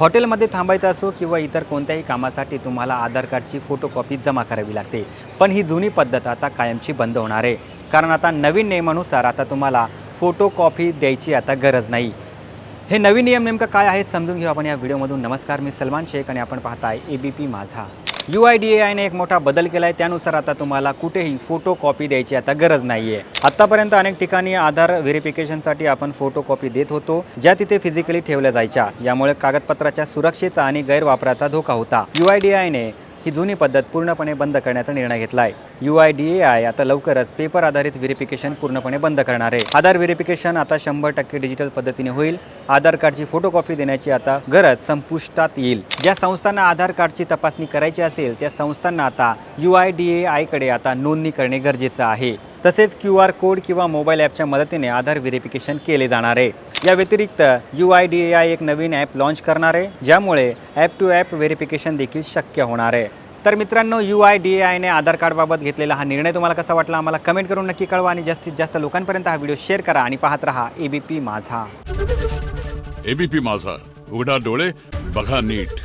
हॉटेलमध्ये थांबायचं असो किंवा इतर कोणत्याही कामासाठी तुम्हाला आधार कार्डची फोटोकॉपी जमा करावी लागते। पण ही जुनी पद्धत आता कायमची बंद होणार आहे, कारण आता नवीन नियमानुसार आता तुम्हाला फोटोकॉपी द्यायची आता गरज नाही। हे नवीन नियम नेमकं काय आहे समजून घेऊ आपण या व्हिडिओमधून। नमस्कार, मी सलमान शेख आणि आपण पाहताय ABP माझा। UIDAI ने एक मोठा बदल केला आहे, त्यानुसार आता तुम्हाला कुठेही फोटोकॉपी द्यायची आता गरज नाही आहे। आतापर्यंत अनेक ठिकाणी आधार व्हेरिफिकेशनसाठी आपण फोटोकॉपी देत होतो, ज्या तिथे फिजिकली ठेवल्या जायच्या। यामुळे कागदपत्राच्या सुरक्षेचा आणि गैरवापराचा धोका होता। UIDAI ने ही जुनी पद्धत पूर्णपणे बंद करण्याचा निर्णय घेतला आहे। UIDAI आता लवकरच पेपर आधारित व्हेरिफिकेशन पूर्णपणे बंद करणार आहे। आधार व्हेरिफिकेशन आता 100% डिजिटल पद्धतीने होईल। आधार कार्डची फोटोकॉपी देण्याची आता गरज संपुष्टात येईल। ज्या संस्थांना आधार कार्डची तपासणी करायची असेल त्या संस्थांना आता UIDAI कडे आता नोंदणी करणे गरजेचे आहे। तसेच QR कोड किंवा मोबाईल ॲपच्या मदतीने आधार व्हेरिफिकेशन केले जाणार आहे। या व्यतिरिक्त UIDAI एक नवीन ॲप लॉन्च करणार आहे, ज्यामुळे ॲप टू ॲप व्हेरिफिकेशन देखील शक्य होणार आहे। तर मित्रांनो, UIDAI ने आधार कार्डबाबत घेतलेला हा निर्णय तुम्हाला कसा वाटला आम्हाला कमेंट करून नक्की कळवा आणि जास्तीत जास्त लोकांपर्यंत हा व्हिडिओ शेअर करा आणि पाहत रहा ABP माझा। ABP माझा, उघडा डोळे बघा नीट।